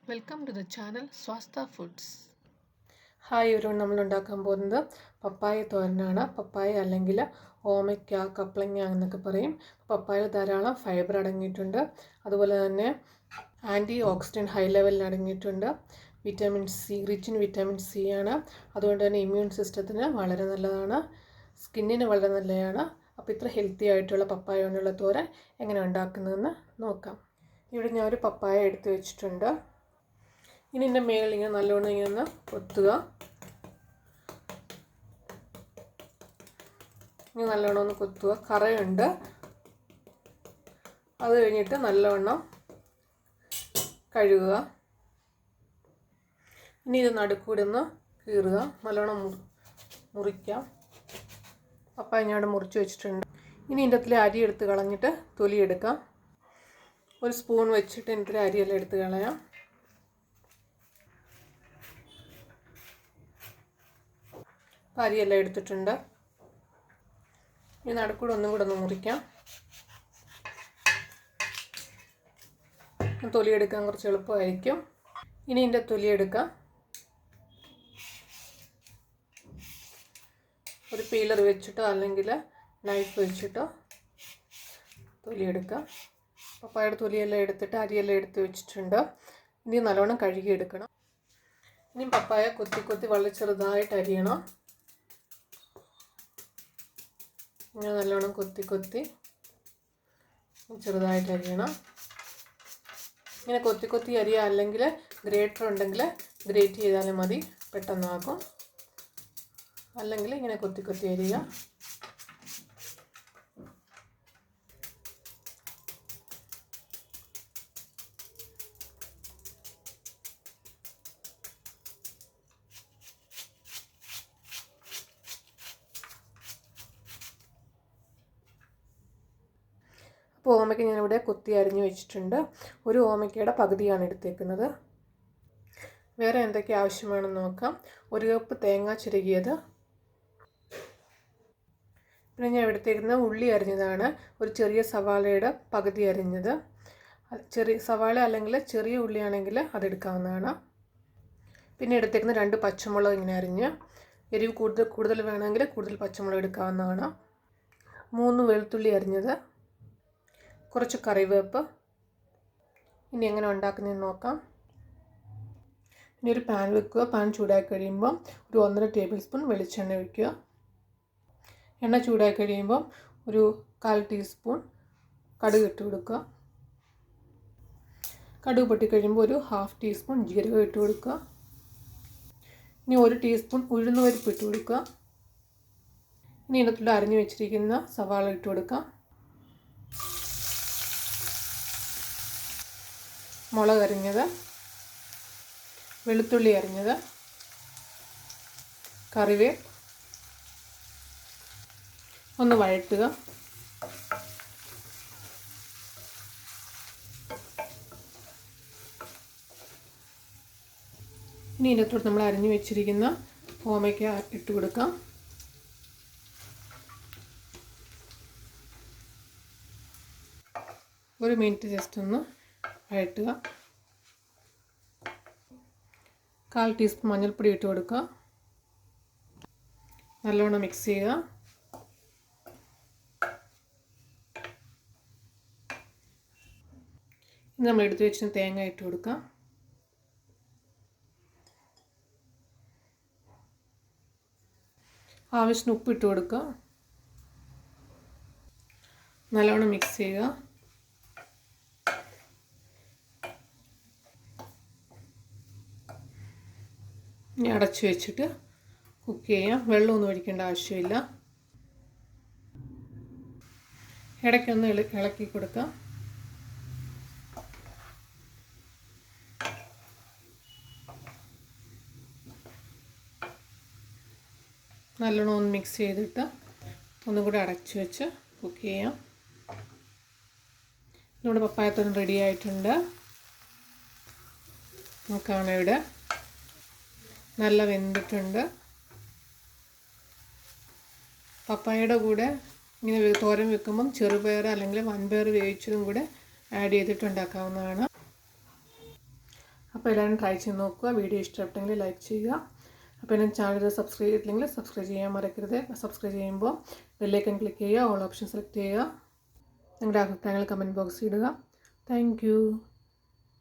Welcome to the channel Swastha Foods. Hi everyone, നമ്മൾ ഉണ്ടാക്കാൻ പോകുന്നത് പപ്പായ തോരനാണ്. പപ്പായ അല്ലെങ്കിൽ ഓമയ്ക്ക, കപ്പളങ്ങ എന്നൊക്കെ പറയും. പപ്പായയിൽ ധാരാളം ഫൈബർ അടങ്ങിയിട്ടുണ്ട്. അതുപോലെ തന്നെ ആൻറ്റി ഓക്സിഡൻറ്റ് ഹൈ ലെവലിൽ അടങ്ങിയിട്ടുണ്ട്. Vitamin C, rich in vitamin C ആണ്. അതുകൊണ്ട് തന്നെ ഇമ്മ്യൂൺ സിസ്റ്റത്തിന് വളരെ നല്ലതാണ്, സ്കിന്നിന് വളരെ നല്ലതാണ്. അപ്പോൾ ഇത്ര ഹെൽത്തി ആയിട്ടുള്ള പപ്പായ കൊണ്ടുള്ള തോരൻ എങ്ങനെ ഉണ്ടാക്കുന്നതെന്ന് നോക്കാം. ഇവിടെ ഞാൻ ഒരു പപ്പായ എടുത്ത് വെച്ചിട്ടുണ്ട്. ഇനി ഇതിൻ്റെ മേളിൽ ഇങ്ങനെ നല്ലോണം ഇങ്ങനെ ഒന്ന് കൊത്തുക. ഇനി നല്ലോണം ഒന്ന് കൊത്തുക. കറയുണ്ട്. അത് കഴിഞ്ഞിട്ട് നല്ലവണ്ണം കഴുകുക. ഇനി ഇത് നടുക്കൂടെ ഒന്ന് കീറുക. നല്ലോണം മുറിക്കാം. പപ്പായ ഞാൻ ഇവിടെ മുറിച്ച് വെച്ചിട്ടുണ്ട്. ഇനി ഇതിൻ്റെ അകത്തിലെ അരി എടുത്ത് കളഞ്ഞിട്ട് തൊലി എടുക്കാം. ഒരു സ്പൂൺ വെച്ചിട്ട് ഇതിൻ്റെ അരിയെല്ലാം എടുത്ത് കളയാം. അരിയെല്ലാം എടുത്തിട്ടുണ്ട്. ഈ നടുക്കൂടെ ഒന്നും കൂടെ ഒന്ന് മുറിക്കാം. തൊലി എടുക്കാൻ കുറച്ച് എളുപ്പമായിരിക്കും. ഇനി ഇതിൻ്റെ തൊലി എടുക്കാം. ഒരു പീലർ വെച്ചിട്ടോ അല്ലെങ്കിൽ നൈഫ് വെച്ചിട്ടോ തൊലി എടുക്കാം. പപ്പായയുടെ തൊലിയെല്ലാം എടുത്തിട്ട് അരിയെല്ലാം എടുത്ത് വെച്ചിട്ടുണ്ട്. ഇനി നല്ലോണം കഴുകിയെടുക്കണം. ഇനി പപ്പായ കൊത്തി കൊത്തി വളരെ ചെറുതായിട്ട് അരിയണം. ഇങ്ങനെ നല്ലോണം കൊത്തി കൊത്തി ചെറുതായിട്ട് അരിയണം. ഇങ്ങനെ കൊത്തി കൊത്തി അരിയുക, അല്ലെങ്കിൽ ഗ്രേറ്റർ ഉണ്ടെങ്കിൽ ഗ്രേറ്റ് ചെയ്താലും മതി, പെട്ടെന്നാക്കും. അല്ലെങ്കിൽ ഇങ്ങനെ കൊത്തി കൊത്തി അരിയുക. അപ്പോൾ ഓമയ്ക്ക ഞാനിവിടെ കൊത്തി അരിഞ്ഞ് വെച്ചിട്ടുണ്ട്. ഒരു ഓമയ്ക്കയുടെ പകുതിയാണ് എടുത്തേക്കുന്നത്. വേറെ എന്തൊക്കെ ആവശ്യമാണെന്ന് നോക്കാം. ഒരു കപ്പ് തേങ്ങ ചിരകിയത്. പിന്നെ ഞാൻ എടുത്തേക്കുന്ന ഉള്ളി അരിഞ്ഞതാണ്. ഒരു ചെറിയ സവാളയുടെ പകുതി അരിഞ്ഞത്. ചെറിയ സവാള അല്ലെങ്കിൽ ചെറിയ ഉള്ളിയാണെങ്കിൽ അതെടുക്കാവുന്നതാണ്. പിന്നെ എടുത്തേക്കുന്ന 2 പച്ചമുളക് ഇങ്ങനെ അരിഞ്ഞ്. എരിവ് കൂടുതൽ വേണമെങ്കിൽ കൂടുതൽ പച്ചമുളക് എടുക്കാവുന്നതാണ്. 3 വെളുത്തുള്ളി അരിഞ്ഞത്. കുറച്ച് കറിവേപ്പ്. ഇനി എങ്ങനെ ഉണ്ടാക്കുന്നതെന്ന് നോക്കാം. ഇനി ഒരു പാൻ വെക്കുക. പാൻ ചൂടാക്കി കഴിയുമ്പോൾ ഒരു 1.5 ടേബിൾ സ്പൂൺ വെളിച്ചെണ്ണ ഒഴിക്കുക. എണ്ണ ചൂടാക്കി കഴിയുമ്പോൾ ഒരു 1/4 ടീസ്പൂൺ കടുക് ഇട്ട് കൊടുക്കുക. കടുക് പൊട്ടിക്കഴിയുമ്പോൾ ഒരു 1/2 ടീസ്പൂൺ ജീരകം ഇട്ട് കൊടുക്കുക. ഇനി 1 ടീസ്പൂൺ ഉഴുന്നുപരിപ്പ് ഇട്ട് കൊടുക്കുക. ഇനി ഇതിനകത്തുള്ള അരിഞ്ഞു വെച്ചിരിക്കുന്ന സവാള ഇട്ട് കൊടുക്കുക. മുളക് അരിഞ്ഞത്, വെളുത്തുള്ളി അരിഞ്ഞത്, കറിവേപ്പ് ഒന്ന് വഴറ്റുക. ഇനി ഇതിനകത്തോട്ട് നമ്മൾ അരിഞ്ഞു വെച്ചിരിക്കുന്ന ഓമയ്ക്ക ഇട്ട് കൊടുക്കാം. ഒരു മിനിറ്റ് ജസ്റ്റ് ഒന്ന് വഴറ്റുക. 1/4 ടീസ്പൂൺ മഞ്ഞൾപ്പൊടി ഇട്ട് കൊടുക്കുക. നല്ലോണം മിക്സ് ചെയ്യുക. ഇനി നമ്മൾ എടുത്ത് വെച്ച തേങ്ങ ഇട്ട് കൊടുക്കുക. ആവശ്യത്തിന് ഉപ്പ് ഇട്ട് കൊടുക്കുക. നല്ലോണം മിക്സ് ചെയ്യുക. ഇനി അടച്ചു വെച്ചിട്ട് കുക്ക് ചെയ്യാം. വെള്ളമൊന്നും ഒഴിക്കേണ്ട ആവശ്യമില്ല. ഇടയ്ക്കൊന്ന് ഇളക്കി കൊടുക്കാം. നല്ലോണം ഒന്ന് മിക്സ് ചെയ്തിട്ട് ഒന്നും കൂടി അടച്ചു വെച്ച് കുക്ക് ചെയ്യാം. നമ്മുടെ പപ്പായത്തോരൻ റെഡി ആയിട്ടുണ്ട്. നോക്കാണ് ഇവിടെ നല്ല വെന്തിട്ടുണ്ട്. പപ്പായയുടെ കൂടെ ഇങ്ങനെ തോരൻ വെക്കുമ്പം ചെറുപയർ അല്ലെങ്കിൽ വൻപയർ വേവിച്ചതും കൂടെ ആഡ് ചെയ്തിട്ട് ഉണ്ടാക്കാവുന്നതാണ്. അപ്പോൾ എല്ലാവരും ട്രൈ ചെയ്ത് നോക്കുക. വീഡിയോ ഇഷ്ടപ്പെട്ടെങ്കിൽ ലൈക്ക് ചെയ്യുക. അപ്പോൾ എൻ്റെ ചാനൽ സബ്സ്ക്രൈബ് ചെയ്തിട്ടില്ലെങ്കിൽ സബ്സ്ക്രൈബ് ചെയ്യാൻ മറക്കരുത്. സബ്സ്ക്രൈബ് ചെയ്യുമ്പോൾ ബെല്ലൈക്കൺ ക്ലിക്ക് ചെയ്യുക, ഓൾ ഓപ്ഷൻ സെലക്ട് ചെയ്യുക. നിങ്ങളുടെ അഭിപ്രായങ്ങൾ കമൻറ്റ് ബോക്സിൽ ഇടുക. Thank you.